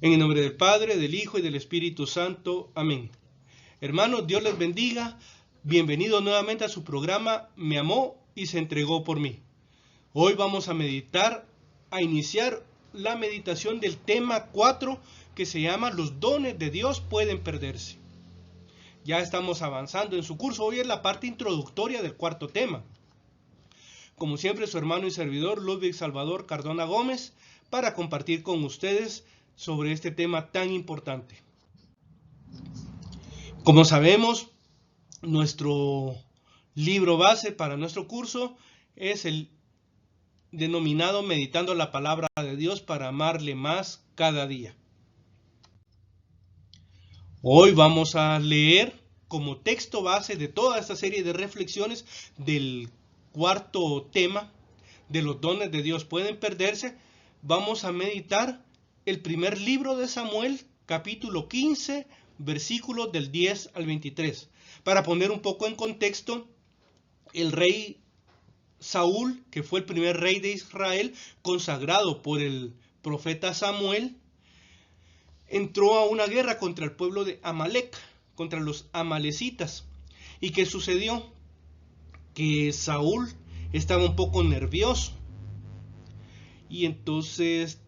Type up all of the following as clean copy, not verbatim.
En el nombre del Padre, del Hijo y del Espíritu Santo. Amén. Hermanos, Dios les bendiga. Bienvenidos nuevamente a su programa Me amó y se entregó por mí. Hoy vamos a iniciar la meditación del tema 4 que se llama Los dones de Dios pueden perderse. Ya estamos avanzando en su curso. Hoy es la parte introductoria del cuarto tema. Como siempre, su hermano y servidor Ludwig Salvador Cardona Gómez para compartir con ustedes sobre este tema tan importante. Como sabemos, nuestro libro base para nuestro curso es el denominado Meditando la Palabra de Dios para amarle más cada día. Hoy vamos a leer como texto base de toda esta serie de reflexiones del cuarto tema de los dones de Dios pueden perderse. Vamos a meditar el primer libro de Samuel, capítulo 15, versículos del 10 al 23. Para poner un poco en contexto, el rey Saúl, que fue el primer rey de Israel, consagrado por el profeta Samuel, entró a una guerra contra el pueblo de Amalek, contra los amalecitas. ¿Y qué sucedió? Que Saúl estaba un poco nervioso. Y entonces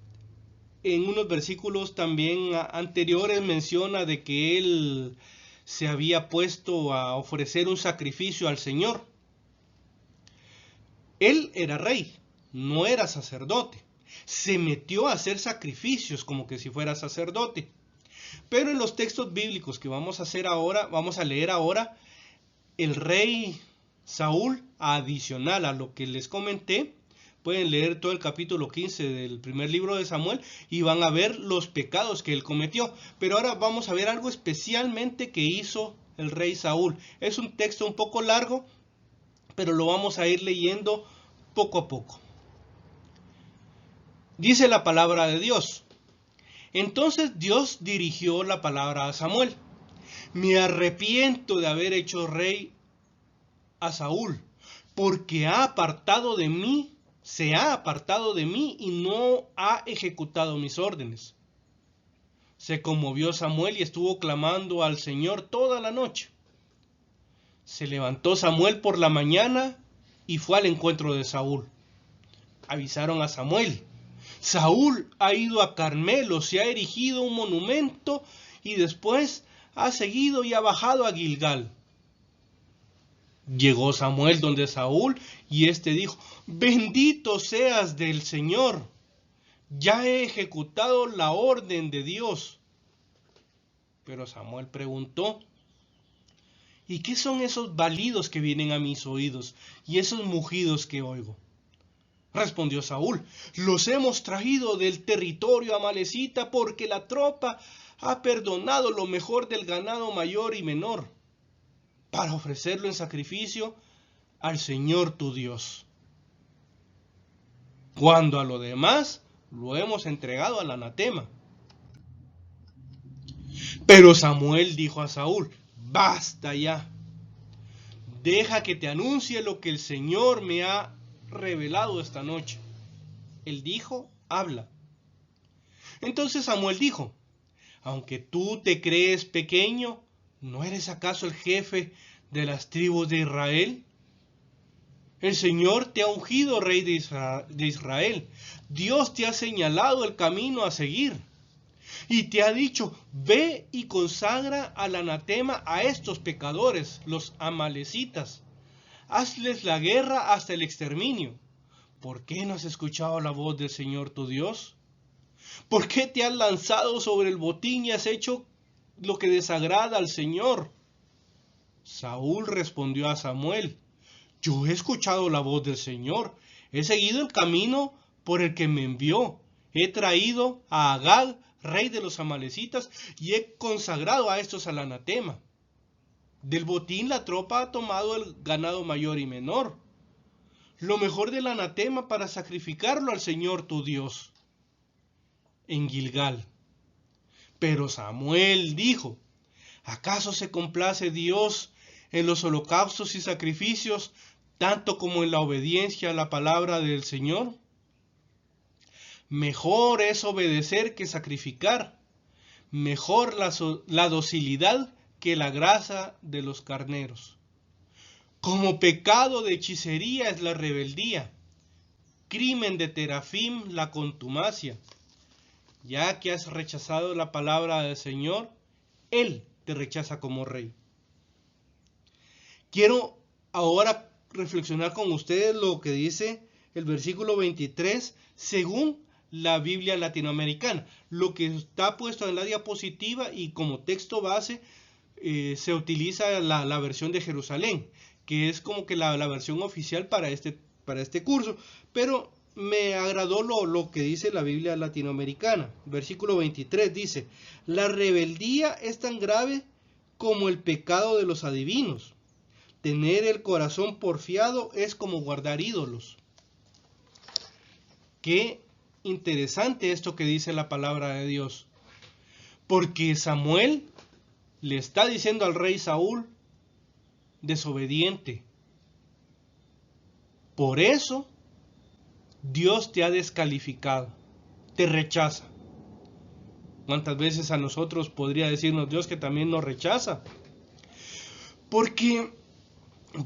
en unos versículos también anteriores menciona de que él se había puesto a ofrecer un sacrificio al Señor. Él era rey, no era sacerdote. Se metió a hacer sacrificios como que si fuera sacerdote. Pero en los textos bíblicos que vamos a leer ahora, el rey Saúl, adicional a lo que les comenté, pueden leer todo el capítulo 15 del primer libro de Samuel y van a ver los pecados que él cometió. Pero ahora vamos a ver algo especialmente que hizo el rey Saúl. Es un texto un poco largo, pero lo vamos a ir leyendo poco a poco. Dice la palabra de Dios. Entonces Dios dirigió la palabra a Samuel. Me arrepiento de haber hecho rey a Saúl, porque se ha apartado de mí y no ha ejecutado mis órdenes. Se conmovió Samuel y estuvo clamando al Señor toda la noche. Se levantó Samuel por la mañana y fue al encuentro de Saúl. Avisaron a Samuel: Saúl ha ido a Carmelo, se ha erigido un monumento y después ha seguido y ha bajado a Gilgal. Llegó Samuel donde Saúl y éste dijo: Bendito seas del Señor, ya he ejecutado la orden de Dios. Pero Samuel preguntó: ¿y qué son esos balidos que vienen a mis oídos y esos mugidos que oigo? Respondió Saúl: los hemos traído del territorio amalecita porque la tropa ha perdonado lo mejor del ganado mayor y menor, para ofrecerlo en sacrificio al Señor tu Dios. Cuando a lo demás lo hemos entregado al anatema. Pero Samuel dijo a Saúl: basta ya, deja que te anuncie lo que el Señor me ha revelado esta noche. Él dijo: habla. Entonces Samuel dijo: aunque tú te crees pequeño, ¿no eres acaso el jefe de las tribus de Israel? El Señor te ha ungido rey de Israel. Dios te ha señalado el camino a seguir. Y te ha dicho: ve y consagra al anatema a estos pecadores, los amalecitas. Hazles la guerra hasta el exterminio. ¿Por qué no has escuchado la voz del Señor tu Dios? ¿Por qué te has lanzado sobre el botín y has hecho lo que desagrada al Señor? Saúl respondió a Samuel: yo he escuchado la voz del Señor, he seguido el camino por el que me envió, he traído a Agag, rey de los amalecitas, y he consagrado a estos al anatema. Del botín la tropa ha tomado el ganado mayor y menor, lo mejor del anatema para sacrificarlo al Señor tu Dios en Gilgal. Pero Samuel dijo: ¿acaso se complace Dios en los holocaustos y sacrificios tanto como en la obediencia a la palabra del Señor? Mejor es obedecer que sacrificar, Mejor la docilidad que la grasa de los carneros. Como pecado de hechicería es la rebeldía, crimen de terafim la contumacia. Ya que has rechazado la palabra del Señor, Él te rechaza como rey. Quiero ahora reflexionar con ustedes lo que dice el versículo 23 según la Biblia latinoamericana. Lo que está puesto en la diapositiva y como texto base se utiliza la versión de Jerusalén, que es como que la versión oficial para este curso. Pero me agradó lo que dice la Biblia latinoamericana. Versículo 23 dice: la rebeldía es tan grave como el pecado de los adivinos. Tener el corazón porfiado es como guardar ídolos. Qué interesante esto que dice la palabra de Dios. Porque Samuel le está diciendo al rey Saúl, desobediente. Por eso Dios te ha descalificado, te rechaza. ¿Cuántas veces a nosotros podría decirnos Dios que también nos rechaza? Porque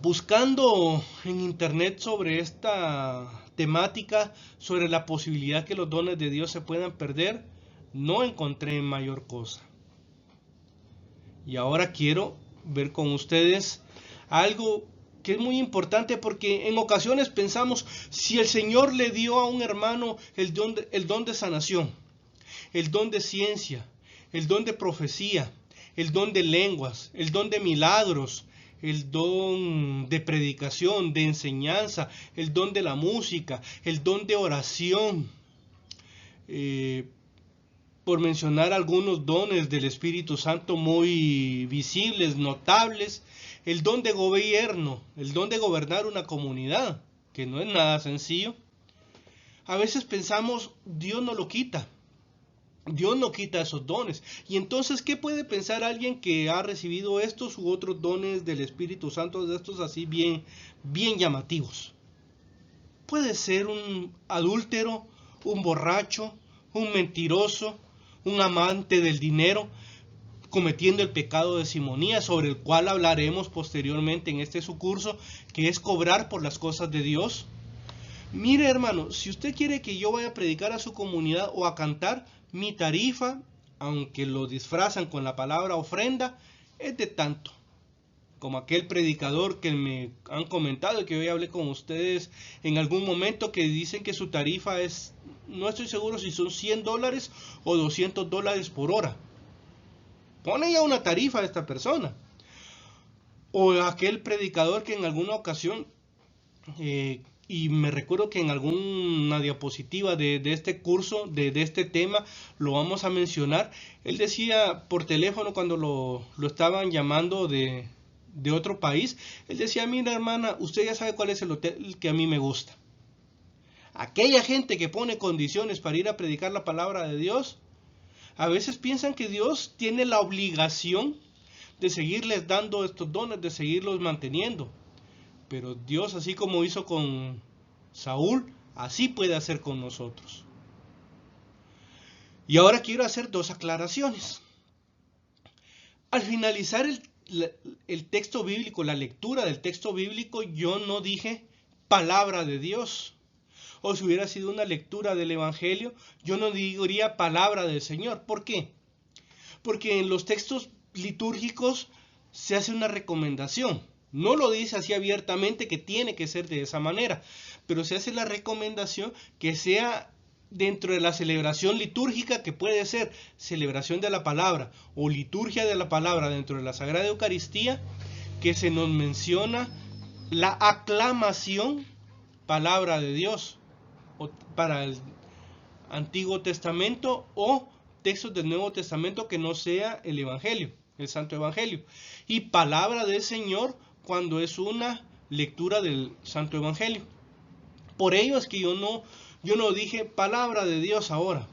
buscando en internet sobre esta temática, sobre la posibilidad que los dones de Dios se puedan perder, no encontré mayor cosa. Y ahora quiero ver con ustedes algo que es muy importante, porque en ocasiones pensamos, si el Señor le dio a un hermano el don de sanación, el don de ciencia, el don de profecía, el don de lenguas, el don de milagros, el don de predicación, de enseñanza, el don de la música, el don de oración, por mencionar algunos dones del Espíritu Santo muy visibles, notables, el don de gobierno, el don de gobernar una comunidad, que no es nada sencillo. A veces pensamos, Dios no lo quita. Dios no quita esos dones. Y entonces, ¿qué puede pensar alguien que ha recibido estos u otros dones del Espíritu Santo, de estos así bien llamativos? Puede ser un adúltero, un borracho, un mentiroso, un amante del dinero, cometiendo el pecado de simonía, sobre el cual hablaremos posteriormente en este su curso, que es cobrar por las cosas de Dios. Mire, hermano, si usted quiere que yo vaya a predicar a su comunidad o a cantar, mi tarifa, aunque lo disfrazan con la palabra ofrenda, es de tanto. Como aquel predicador que me han comentado y que hoy hablé con ustedes en algún momento, que dicen que su tarifa es, no estoy seguro si son $100 o $200 por hora. Pone ya una tarifa a esta persona. O aquel predicador que en alguna ocasión, y me recuerdo que en alguna diapositiva de este curso, de este tema, lo vamos a mencionar, él decía por teléfono cuando lo estaban llamando de otro país, él decía: mira, hermana, usted ya sabe cuál es el hotel que a mí me gusta. Aquella gente que pone condiciones para ir a predicar la palabra de Dios, a veces piensan que Dios tiene la obligación de seguirles dando estos dones, de seguirlos manteniendo. Pero Dios, así como hizo con Saúl, así puede hacer con nosotros. Y ahora quiero hacer dos aclaraciones. Al finalizar el texto bíblico, la lectura del texto bíblico, yo no dije palabra de Dios. O si hubiera sido una lectura del Evangelio, yo no diría palabra del Señor. ¿Por qué? Porque en los textos litúrgicos se hace una recomendación. No lo dice así abiertamente que tiene que ser de esa manera, pero se hace la recomendación que sea dentro de la celebración litúrgica, que puede ser celebración de la palabra o liturgia de la palabra dentro de la Sagrada Eucaristía, que se nos menciona la aclamación palabra de Dios para el Antiguo Testamento o textos del Nuevo Testamento que no sea el Evangelio, el Santo Evangelio, y palabra del Señor cuando es una lectura del Santo Evangelio. Por ello es que yo no dije palabra de Dios ahora,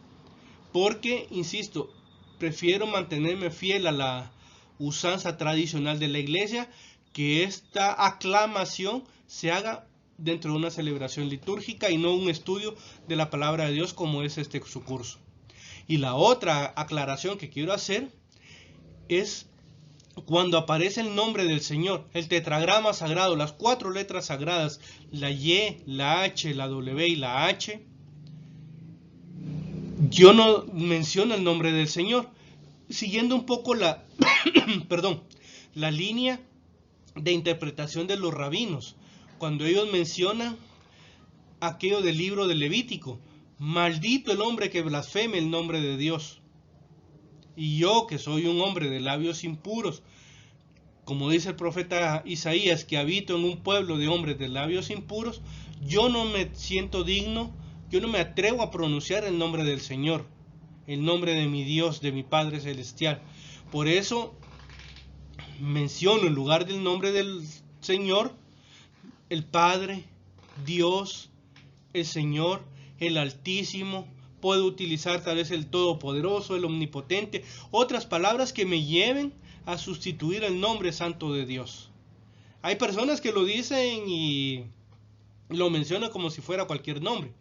porque, insisto, prefiero mantenerme fiel a la usanza tradicional de la iglesia, que esta aclamación se haga dentro de una celebración litúrgica y no un estudio de la palabra de Dios como es su curso. Y la otra aclaración que quiero hacer es cuando aparece el nombre del Señor, el tetragrama sagrado, las 4 letras sagradas, la Y, la H, la W y la H, yo no menciono el nombre del Señor, siguiendo un poco la, perdón, la línea de interpretación de los rabinos, cuando ellos mencionan aquello del libro de Levítico, maldito el hombre que blasfeme el nombre de Dios. Y yo, que soy un hombre de labios impuros, como dice el profeta Isaías, que habito en un pueblo de hombres de labios impuros, yo no me siento digno, yo no me atrevo a pronunciar el nombre del Señor, el nombre de mi Dios, de mi Padre Celestial. Por eso menciono en lugar del nombre del Señor, el Padre, Dios, el Señor, el Altísimo. Puedo utilizar tal vez el Todopoderoso, el Omnipotente, otras palabras que me lleven a sustituir el nombre santo de Dios. Hay personas que lo dicen y lo mencionan como si fuera cualquier nombre,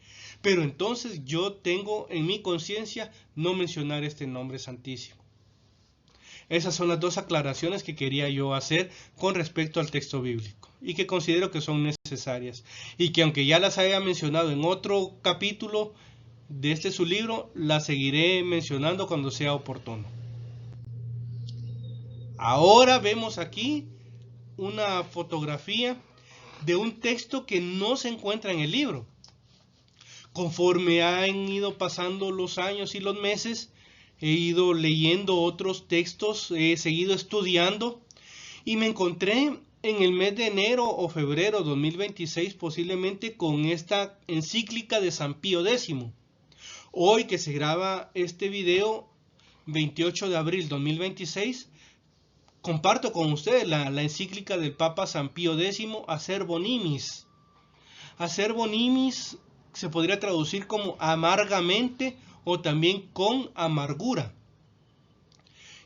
pero entonces yo tengo en mi conciencia no mencionar este nombre santísimo. Esas son las dos aclaraciones que quería yo hacer con respecto al texto bíblico y que considero que son necesarias y que aunque ya las haya mencionado en otro capítulo de su libro, las seguiré mencionando cuando sea oportuno. Ahora vemos aquí una fotografía de un texto que no se encuentra en el libro. Conforme han ido pasando los años y los meses, he ido leyendo otros textos, he seguido estudiando y me encontré en el mes de enero o febrero 2026 posiblemente con esta encíclica de San Pío X. Hoy que se graba este video, 28 de abril 2026, comparto con ustedes la encíclica del Papa San Pío X, Acerbo Nimis. Acerbo Nimis se podría traducir como amargamente o también con amargura.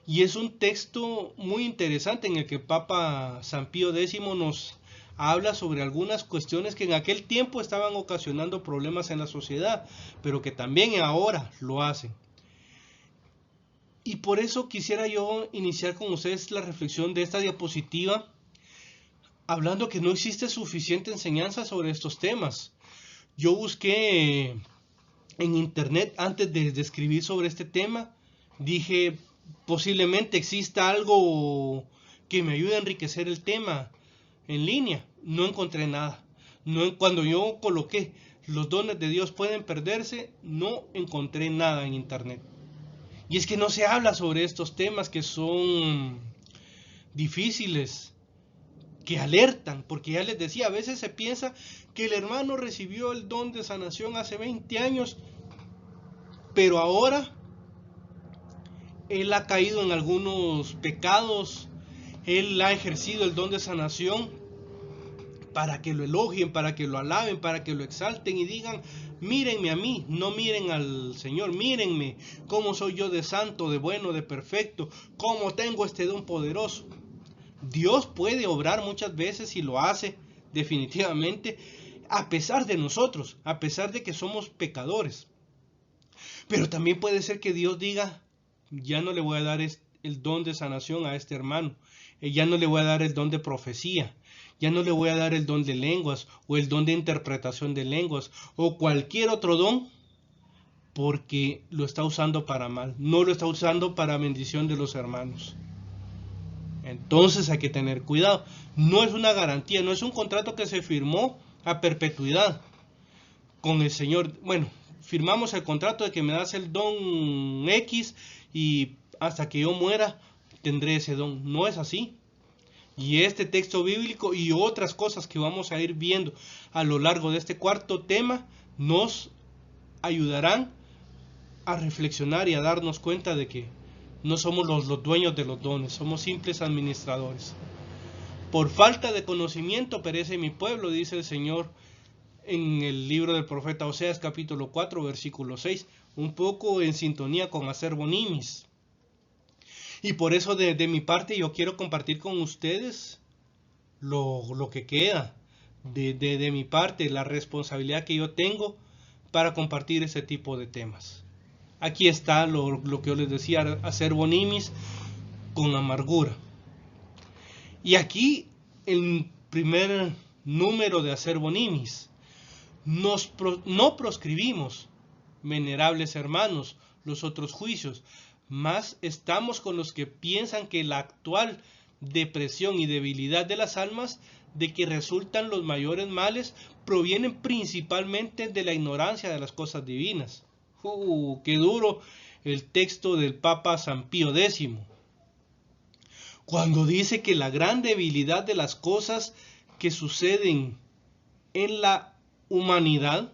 Y es un texto muy interesante en el que el Papa San Pío X nos habla sobre algunas cuestiones que en aquel tiempo estaban ocasionando problemas en la sociedad, pero que también ahora lo hacen. Y por eso quisiera yo iniciar con ustedes la reflexión de esta diapositiva, hablando que no existe suficiente enseñanza sobre estos temas. Yo busqué en internet antes de escribir sobre este tema, dije posiblemente exista algo que me ayude a enriquecer el tema en línea. No encontré nada. Cuando yo coloqué los dones de Dios pueden perderse, no encontré nada en internet. Y es que no se habla sobre estos temas que son difíciles, que alertan, porque ya les decía, a veces se piensa que el hermano recibió el don de sanación hace 20 años, pero ahora él ha caído en algunos pecados, él ha ejercido el don de sanación para que lo elogien, para que lo alaben, para que lo exalten y digan, mírenme a mí, no miren al Señor, mírenme cómo soy yo de santo, de bueno, de perfecto, cómo tengo este don poderoso. Dios puede obrar muchas veces y lo hace definitivamente a pesar de nosotros, a pesar de que somos pecadores. Pero también puede ser que Dios diga, ya no le voy a dar el don de sanación a este hermano, ya no le voy a dar el don de profecía, ya no le voy a dar el don de lenguas o el don de interpretación de lenguas o cualquier otro don, porque lo está usando para mal, no lo está usando para bendición de los hermanos. Entonces hay que tener cuidado. No es una garantía, no es un contrato que se firmó a perpetuidad con el Señor. Bueno, firmamos el contrato de que me das el don X y hasta que yo muera tendré ese don. No es así. Y este texto bíblico y otras cosas que vamos a ir viendo a lo largo de este cuarto tema nos ayudarán a reflexionar y a darnos cuenta de que no somos los dueños de los dones, somos simples administradores. Por falta de conocimiento perece mi pueblo, dice el Señor en el libro del profeta Oseas capítulo 4 versículo 6, un poco en sintonía con Acerbo Nimis. Y por eso de mi parte yo quiero compartir con ustedes lo que queda de mi parte, la responsabilidad que yo tengo para compartir ese tipo de temas. Aquí está lo que yo les decía, acervo nimis con amargura. Y aquí el primer número de acervo nimis. No proscribimos, venerables hermanos, los otros juicios, mas estamos con los que piensan que la actual depresión y debilidad de las almas, de que resultan los mayores males, provienen principalmente de la ignorancia de las cosas divinas. Qué duro el texto del Papa San Pío X, cuando dice que la gran debilidad de las cosas que suceden en la humanidad,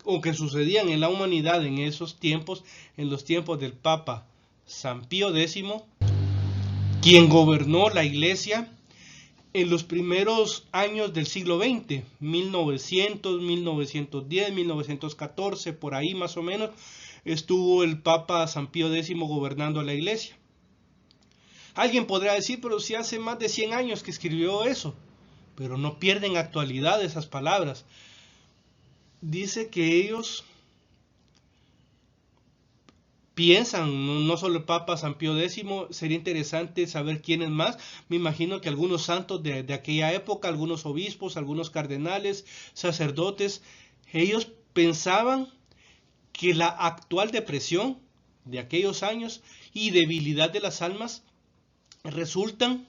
o que sucedían en la humanidad en esos tiempos, en los tiempos del Papa San Pío X, quien gobernó la Iglesia en los primeros años del siglo XX, 1900, 1910, 1914, por ahí más o menos, estuvo el Papa San Pío X gobernando la Iglesia. Alguien podrá decir, pero si hace más de 100 años que escribió eso, pero no pierden actualidad esas palabras. Dice que ellos piensan, no solo el Papa San Pío X, sería interesante saber quiénes más. Me imagino que algunos santos de aquella época, algunos obispos, algunos cardenales, sacerdotes, ellos pensaban que la actual depresión de aquellos años y debilidad de las almas resultan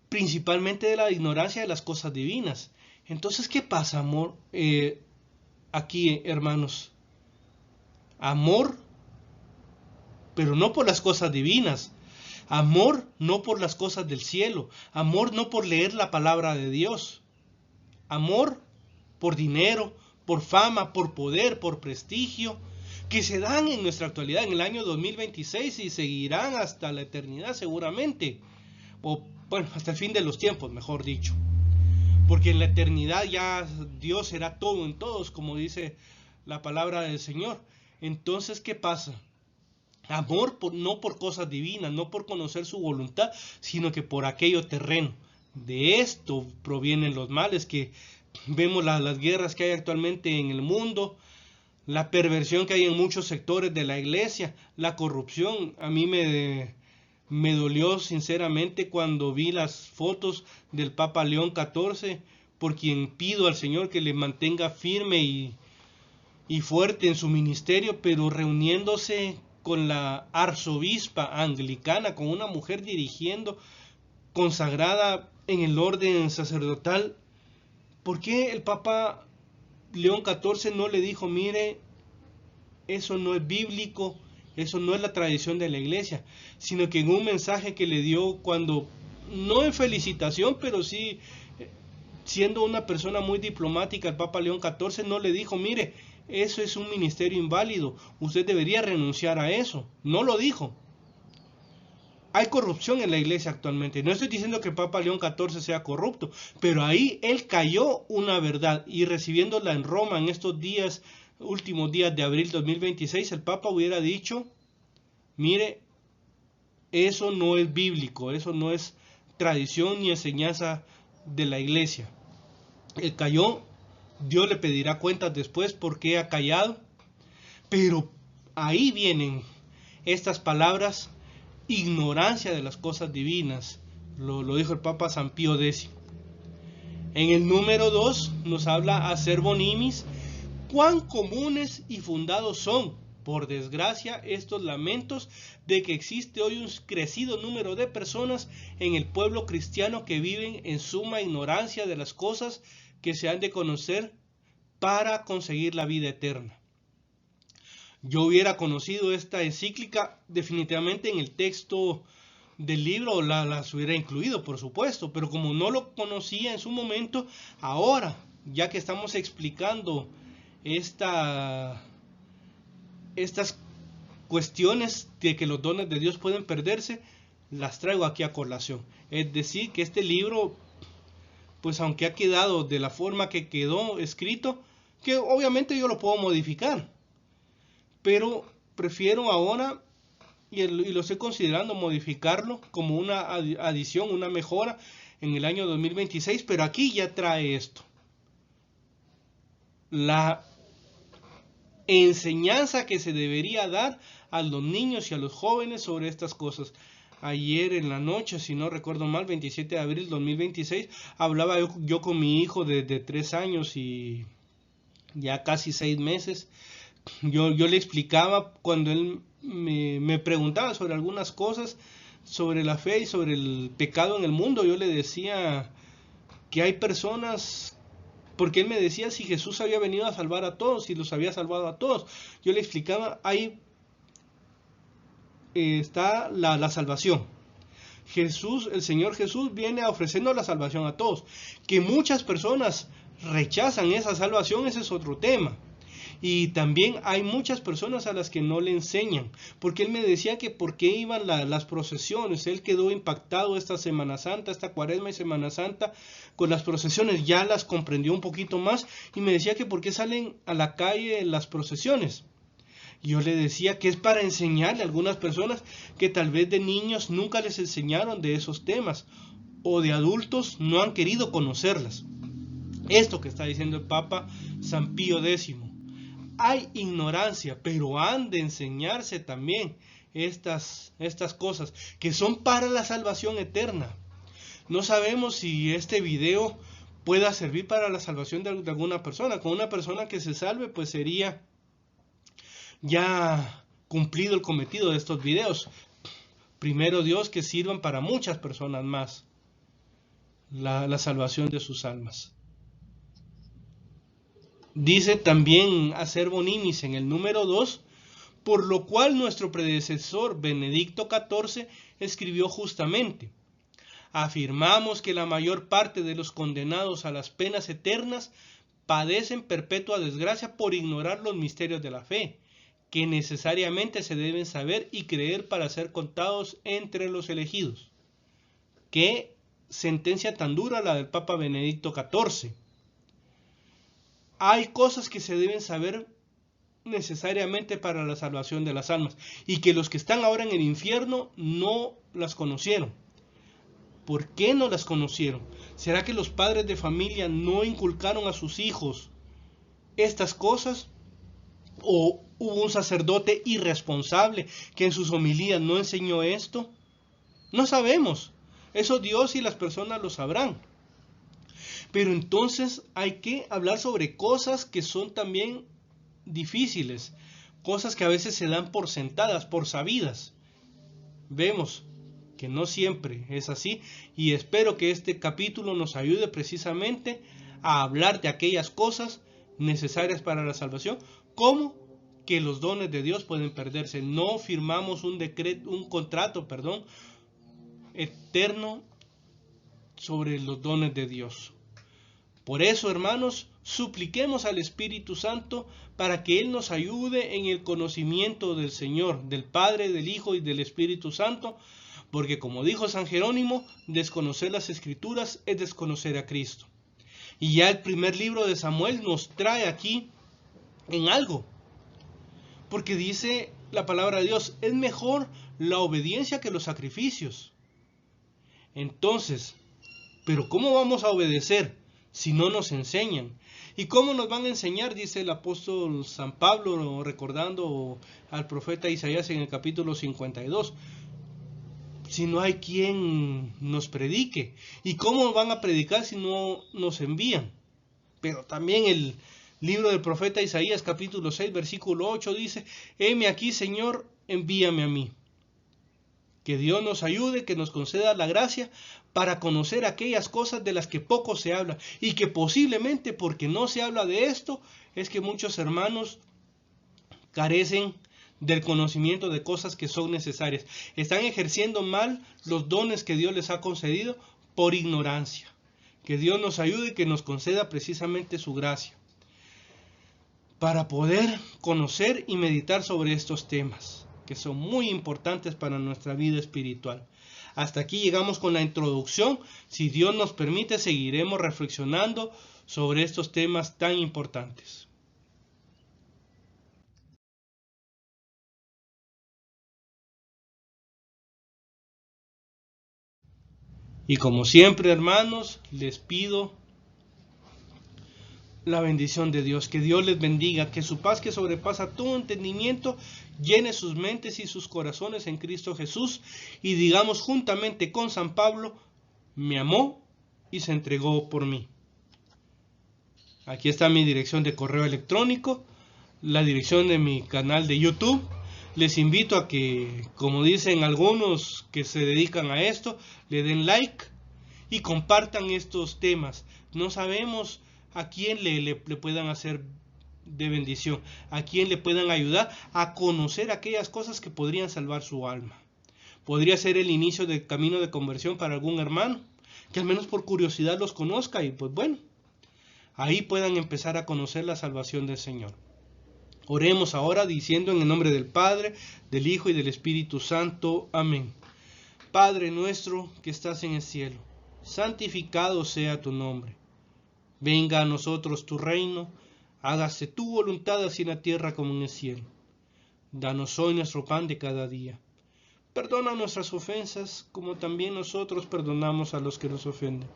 principalmente de la ignorancia de las cosas divinas. Entonces, ¿qué pasa, amor? Aquí, hermanos, amor, pero no por las cosas divinas, amor no por las cosas del cielo, amor no por leer la palabra de Dios, amor por dinero, por fama, por poder, por prestigio, que se dan en nuestra actualidad en el año 2026 y seguirán hasta la eternidad seguramente, o bueno, hasta el fin de los tiempos, mejor dicho, porque en la eternidad ya Dios será todo en todos, como dice la palabra del Señor. Entonces, ¿qué pasa? Amor no por cosas divinas, no por conocer su voluntad, sino que por aquello terreno. De esto provienen los males que vemos, las guerras que hay actualmente en el mundo, la perversión que hay en muchos sectores de la iglesia, la corrupción. A mí me dolió sinceramente cuando vi las fotos del Papa León XIV, por quien pido al Señor que le mantenga firme y fuerte en su ministerio, pero reuniéndose con la arzobispa anglicana, con una mujer dirigiendo, consagrada en el orden sacerdotal. ¿Por qué el Papa León XIV no le dijo, mire, eso no es bíblico, eso no es la tradición de la iglesia, sino que en un mensaje que le dio cuando, no en felicitación, pero sí siendo una persona muy diplomática, el Papa León XIV no le dijo, mire, eso es un ministerio inválido, usted debería renunciar a eso? No lo dijo. Hay corrupción en la iglesia actualmente. No estoy diciendo que el Papa León XIV sea corrupto, pero ahí él cayó una verdad, y recibiéndola en Roma en estos días, últimos días de abril 2026, el Papa hubiera dicho, mire, eso no es bíblico, eso no es tradición ni enseñanza de la iglesia. Él cayó, Dios le pedirá cuentas después por qué ha callado, pero ahí vienen estas palabras: ignorancia de las cosas divinas. Lo dijo el Papa San Pío X. En el número 2 nos habla acervo nimis, cuán comunes y fundados son, por desgracia, estos lamentos de que existe hoy un crecido número de personas en el pueblo cristiano que viven en suma ignorancia de las cosas que se han de conocer para conseguir la vida eterna. Yo hubiera conocido esta encíclica definitivamente en el texto del libro, las hubiera incluido, por supuesto, pero como no lo conocía en su momento, ahora, ya que estamos explicando estas cuestiones de que los dones de Dios pueden perderse, las traigo aquí a colación. Es decir, que este libro, pues aunque ha quedado de la forma que quedó escrito, que obviamente yo lo puedo modificar, pero prefiero ahora, y lo estoy considerando, modificarlo como una adición, una mejora en el año 2026, pero aquí ya trae esto: la enseñanza que se debería dar a los niños y a los jóvenes sobre estas cosas. Ayer en la noche, si no recuerdo mal, 27 de abril 2026, hablaba yo con mi hijo de 3 años y ya casi 6 meses. Yo le explicaba cuando él me preguntaba sobre algunas cosas, sobre la fe y sobre el pecado en el mundo. Yo le decía que hay personas, porque él me decía si Jesús había venido a salvar a todos, si los había salvado a todos. Yo le explicaba, ahí está la salvación. Jesús, el Señor Jesús viene ofreciendo la salvación a todos. Que muchas personas rechazan esa salvación, ese es otro tema. Y también hay muchas personas a las que no le enseñan, porque él me decía que por qué iban las procesiones. Él quedó impactado esta Semana Santa, esta Cuaresma y Semana Santa con las procesiones, ya las comprendió un poquito más y me decía que por qué salen a la calle las procesiones. Yo le decía que es para enseñarle a algunas personas que tal vez de niños nunca les enseñaron de esos temas o de adultos no han querido conocerlas. Esto que está diciendo el Papa San Pío X. Hay ignorancia, pero han de enseñarse también estas cosas que son para la salvación eterna. No sabemos si este video pueda servir para la salvación de alguna persona. Con una persona que se salve, pues sería ya cumplido el cometido de estos videos. Primero Dios, que sirvan para muchas personas más la salvación de sus almas. Dice también Acervo Nimis en el número 2, por lo cual nuestro predecesor Benedicto XIV escribió justamente: afirmamos que la mayor parte de los condenados a las penas eternas padecen perpetua desgracia por ignorar los misterios de la fe, que necesariamente se deben saber y creer para ser contados entre los elegidos. Qué sentencia tan dura la del Papa Benedicto XIV. Hay cosas que se deben saber necesariamente para la salvación de las almas y que los que están ahora en el infierno no las conocieron. ¿Por qué no las conocieron? ¿Será que los padres de familia no inculcaron a sus hijos estas cosas? ¿O hubo un sacerdote irresponsable que en sus homilías no enseñó esto? No sabemos. Eso Dios y las personas lo sabrán. Pero entonces hay que hablar sobre cosas que son también difíciles, cosas que a veces se dan por sentadas, por sabidas. Vemos que no siempre es así y espero que este capítulo nos ayude precisamente a hablar de aquellas cosas necesarias para la salvación, como que los dones de Dios pueden perderse. No firmamos un contrato eterno sobre los dones de Dios. Por eso, hermanos, supliquemos al Espíritu Santo para que Él nos ayude en el conocimiento del Señor, del Padre, del Hijo y del Espíritu Santo, porque como dijo San Jerónimo, desconocer las Escrituras es desconocer a Cristo. Y ya el primer libro de Samuel nos trae aquí en algo, porque dice la palabra de Dios, es mejor la obediencia que los sacrificios. Entonces, ¿pero cómo vamos a obedecer si no nos enseñan? ¿Y cómo nos van a enseñar? Dice el apóstol San Pablo, recordando al profeta Isaías en el capítulo 52. Si no hay quien nos predique. ¿Y cómo van a predicar si no nos envían? Pero también el libro del profeta Isaías, capítulo 6, versículo 8, dice: heme aquí, Señor, envíame a mí. Que Dios nos ayude, que nos conceda la gracia para conocer aquellas cosas de las que poco se habla y que posiblemente porque no se habla de esto es que muchos hermanos carecen del conocimiento de cosas que son necesarias. Están ejerciendo mal los dones que Dios les ha concedido por ignorancia. Que Dios nos ayude y que nos conceda precisamente su gracia para poder conocer y meditar sobre estos temas que son muy importantes para nuestra vida espiritual. Hasta aquí llegamos con la introducción. Si Dios nos permite, seguiremos reflexionando sobre estos temas tan importantes. Y como siempre, hermanos, les pido la bendición de Dios. Que Dios les bendiga, que su paz que sobrepasa todo entendimiento llene sus mentes y sus corazones en Cristo Jesús, y digamos juntamente con San Pablo: me amó y se entregó por mí. Aquí está mi dirección de correo electrónico, la dirección de mi canal de YouTube. Les invito a que, como dicen algunos que se dedican a esto, le den like y compartan estos temas. No sabemos a quién le puedan hacer de bendición, a quién le puedan ayudar a conocer aquellas cosas que podrían salvar su alma. Podría ser el inicio del camino de conversión para algún hermano, que al menos por curiosidad los conozca, y pues bueno, ahí puedan empezar a conocer la salvación del Señor. Oremos ahora diciendo en el nombre del Padre, del Hijo y del Espíritu Santo. Amén. Padre nuestro que estás en el cielo, santificado sea tu nombre. Venga a nosotros tu reino, hágase tu voluntad así en la tierra como en el cielo. Danos hoy nuestro pan de cada día. Perdona nuestras ofensas, como también nosotros perdonamos a los que nos ofenden.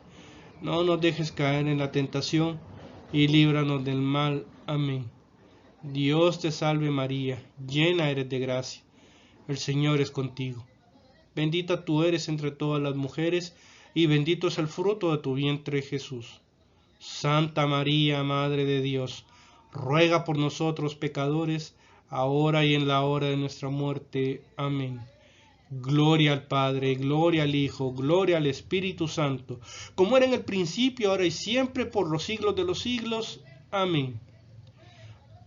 No nos dejes caer en la tentación, y líbranos del mal. Amén. Dios te salve María, llena eres de gracia. El Señor es contigo. Bendita tú eres entre todas las mujeres, y bendito es el fruto de tu vientre, Jesús. Santa María, Madre de Dios, ruega por nosotros pecadores, ahora y en la hora de nuestra muerte. Amén. Gloria al Padre, gloria al Hijo, gloria al Espíritu Santo, como era en el principio, ahora y siempre, por los siglos de los siglos. Amén.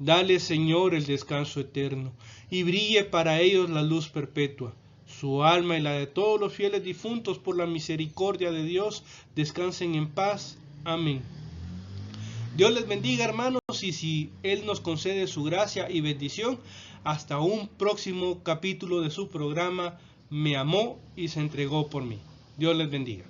Dale, Señor, el descanso eterno, y brille para ellos la luz perpetua. Su alma y la de todos los fieles difuntos, por la misericordia de Dios, descansen en paz. Amén. Dios les bendiga, hermanos, y si Él nos concede su gracia y bendición, hasta un próximo capítulo de su programa Me amó y se entregó por mí. Dios les bendiga.